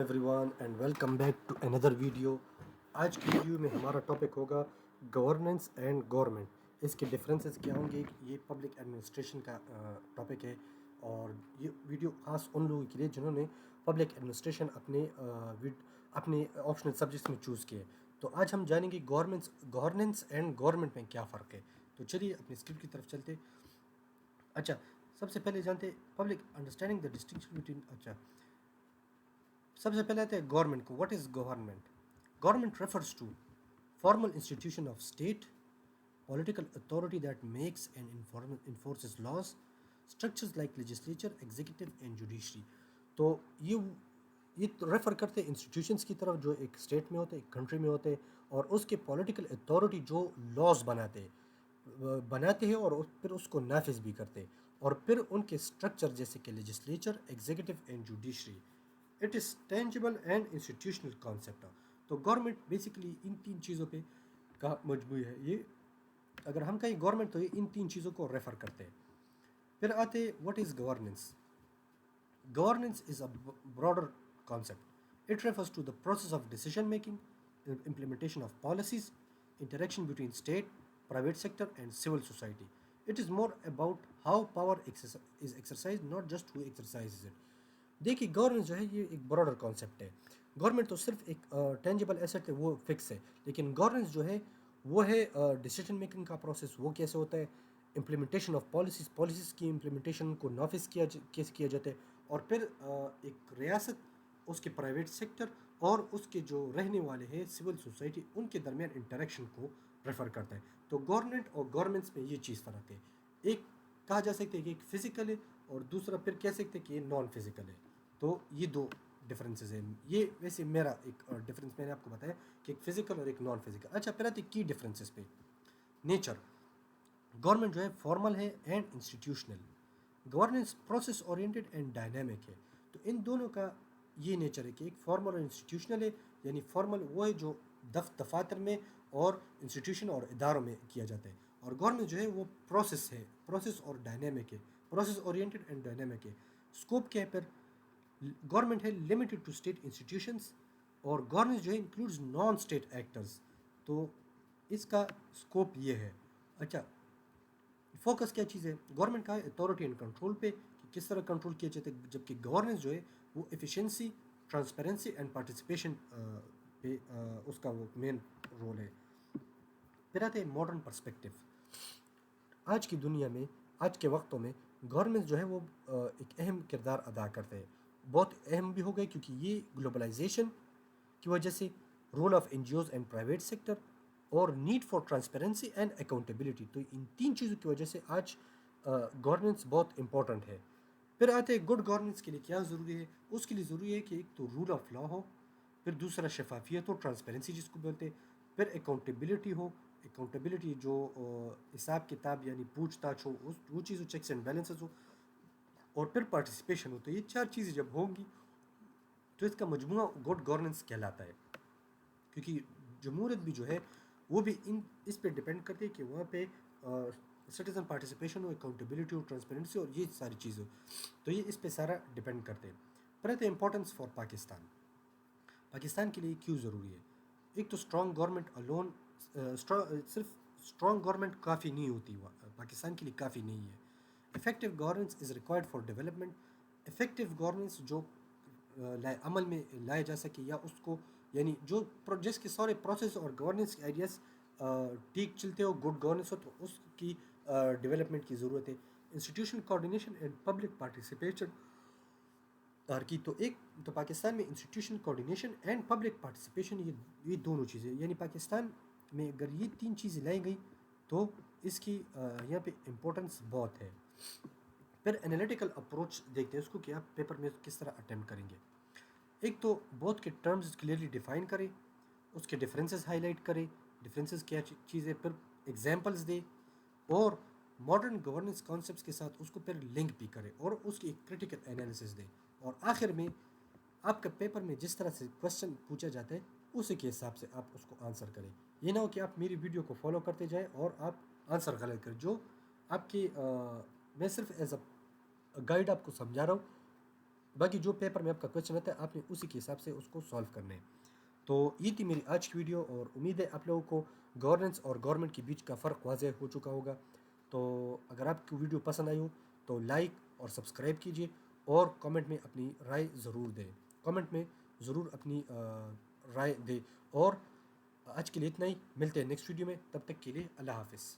Every one and welcome back to another video. آج کی video میں ہمارا ٹاپک ہوگا گورننس اینڈ گورنمنٹ. اس کے ڈفرینسز کیا ہوں گے. یہ پبلک ایڈمنسٹریشن کا ٹاپک ہے اور یہ ویڈیو خاص ان لوگوں کے لیے جنہوں نے پبلک ایڈمنسٹریشن اپنے آپشنل سبجیکٹس میں چوز کیے. تو آج ہم جانیں گے گورننس اینڈ گورنمنٹ میں کیا فرق ہے. تو چلیے اپنی اسکرپٹ کی طرف چلتے. اچھا, سب سے پہلے جانتے public understanding the distinction between. سب سے پہلے آتے ہیں گورنمنٹ کو. What is government? Government refers to formal institution of state, political authority that makes and enforces laws, structures like legislature, executive and judiciary. تو یہ ریفر کرتے ہیں انسٹیٹیوشنس کی طرف جو ایک اسٹیٹ میں ہوتے ہیں, ایک کنٹری میں ہوتے ہیں, اور اس کے پولیٹیکل اتھارٹی جو لاز بناتے ہیں اور پھر اس کو نافذ بھی کرتے ہیں, اور پھر ان کے اسٹرکچر جیسے کہ legislature, executive and judiciary. It is tangible and institutional concept. تو گورنمنٹ بیسیکلی ان تین چیزوں پہ کا مجموعی ہے. یہ اگر ہم کہیں گورنمنٹ تو یہ ان تین چیزوں کو ریفر کرتے ہیں. پھر آتے what is governance. Governance is a broader concept. It refers to the process of decision making, implementation of policies, interaction between state, private sector and civil society. It is more about how power is exercised, not just who exercises it. دیکھیے governance جو ہے یہ ایک broader concept ہے. Government تو صرف ایک tangible asset ہے, وہ فکس ہے, لیکن گورننس جو ہے وہ ہے ڈیسیجن میکنگ کا پروسیس. وہ کیسے ہوتا ہے؟ امپلیمنٹیشن آف پالیسیز کی امپلیمنٹیشن کو نافذ کیسے کیا جاتا ہے, اور پھر ایک ریاست, اس کے پرائیویٹ سیکٹر اور اس کے جو رہنے والے ہیں سول سوسائٹی, ان کے درمیان انٹریکشن کو ریفر کرتا ہے. تو گورنمنٹ اور گورنمنٹس میں یہ چیز فرق ہے. ایک کہا جا سکتا ہے کہ ایک فزیکل ہے اور دوسرا پھر کہہ سکتے ہیں کہ یہ نان فزیکل ہے. تو یہ دو ڈفرینسز ہیں. یہ ویسے میرا ایک ڈفرینس میں نے آپ کو بتایا کہ ایک فزیکل اور ایک نان فزیکل. اچھا, پھر آتے کی ڈفرینسز پہ. نیچر. گورنمنٹ جو ہے فارمل ہے and institutional. Governance process oriented and dynamic ہے. تو ان دونوں کا یہ نیچر ہے کہ ایک فارمل اور انسٹیٹیوشنل ہے. یعنی فارمل وہ ہے جو دفاتر میں اور انسٹیٹیوشن اور اداروں میں کیا جاتا ہے, اور گورنمنٹ جو ہے وہ پروسیس ہے, پروسیس اور ڈائنامک ہے, پروسیس اورینٹیڈ اینڈ ڈائنامک ہے. اسکوپ کیا ہے پھر؟ گورنمنٹ ہے لمیٹڈ ٹو اسٹیٹ انسٹیٹیوشنس, اور گورننس جو ہے انکلوڈز نان اسٹیٹ ایکٹرز. تو اس کا اسکوپ یہ ہے. اچھا, فوکس کیا چیز ہے؟ گورنمنٹ کا اتھارٹی اینڈ کنٹرول پہ, کہ کس طرح کنٹرول کیا جاتا ہے, جبکہ گورننس جو ہے وہ ایفیشینسی, ٹرانسپیرنسی اینڈ پارٹیسپیشن پہ اس کا وہ مین رول ہے. پھر آتے ہیں ماڈرن پرسپیکٹیو. آج کی دنیا میں, آج کے وقتوں میں گورنمنٹ جو ہے وہ ایک اہم کردار ادا کرتے ہیں. بہت اہم بھی ہو گئے کیونکہ یہ گلوبلائزیشن کی وجہ سے, role of NGOs and private sector, اور need for transparency and accountability. تو ان تین چیزوں کی وجہ سے آج گورننس بہت امپورٹنٹ ہے. پھر آتے ہیں گڈ گورننس کے لیے کیا ضروری ہے. اس کے لیے ضروری ہے کہ ایک تو رول آف لا ہو, پھر دوسرا شفافیت ہو, ٹرانسپیرنسی جس کو بولتے ہیں, پھر اکاؤنٹیبلٹی ہو, اکاؤنٹیبلٹی جو حساب کتاب یعنی پوچھ تاچھ ہو, وہ چیز ہو, چیکس اینڈ بیلنسز ہو, اور پھر پارٹیسپیشن ہو. تو یہ چار چیزیں جب ہوں گی تو اس کا مجموعہ گڈ گورننس کہلاتا ہے. کیونکہ جمہوریت بھی جو ہے وہ بھی اس پہ ڈپینڈ کرتی ہے کہ وہاں پہ سٹیزن پارٹیسپیشن ہو, اکاؤنٹیبلٹی ہو, ٹرانسپیرنسی اور یہ ساری چیزیں ہو. تو یہ اس پہ سارا ڈپینڈ کرتے ہیں. پھر آتے ہیں امپورٹنس فار پاکستان. پاکستان کے لیے کیوں ضروری ہے؟ ایک تو اسٹرانگ گورنمنٹ الون, صرف اسٹرانگ گورنمنٹ کافی نہیں ہوتی, پاکستان کے لیے کافی نہیں ہے. Effective governance is required for development. Effective governance جو عمل میں لایا جا سکے, یا اس کو یعنی جو جس کے سارے پروسیس اور گورننس کے آئیڈیاز ٹھیک چلتے ہو, گڈ گورننس ہو, تو اس کی ڈیولپمنٹ کی ضرورت ہے. Institution coordination and public participation کی. تو ایک تو پاکستان میں institution coordination and public participation, یہ دونوں چیزیں, یعنی پاکستان میں اگر یہ تین چیزیں لائی گئی تو اس کی یہاں پہ امپورٹنس بہت ہے. پھر انالیٹیکل اپروچ دیکھتے ہیں اس کو کہ آپ پیپر میں کس طرح اٹیمپٹ کریں گے. ایک تو بہت کے ٹرمز کلیئرلی ڈیفائن کرے, اس کے ڈفرینسز ہائی لائٹ کرے, ڈفرینسز کیا چیزیں, پھر ایگزامپلز دے, اور ماڈرن گورننس کانسیپٹس کے ساتھ اس کو پھر لنک بھی کرے, اور اس کی ایک کریٹیکل انالیسس دے. اور آخر میں آپ کا پیپر میں جس طرح سے کویسچن پوچھا جاتا ہے اسی کے حساب سے آپ اس کو آنسر کریں. یہ نہ ہو کہ آپ میری ویڈیو کو فالو کرتے جائیں اور آپ آنسر غلط کریں. جو آپ کی میں صرف ایز اے گائیڈ آپ کو سمجھا رہا ہوں, باقی جو پیپر میں آپ کا کویشچن آتا ہے آپ نے اسی کے حساب سے اس کو سالو کرنا ہے. تو یہ تھی میری آج کی ویڈیو، اور امید ہے آپ لوگوں کو گورننس اور گورنمنٹ کے بیچ کا فرق واضح ہو چکا ہوگا. تو اگر آپ کی ویڈیو پسند آئی ہو تو لائک اور سبسکرائب کیجیے، اور کامنٹ میں اپنی رائے ضرور دیں. کامنٹ میں ضرور اپنی رائے دیں. اور آج کے لیے اتنا ہی، ملتے ہیں نیکسٹ ویڈیو میں، تب تک کے لیے اللہ حافظ.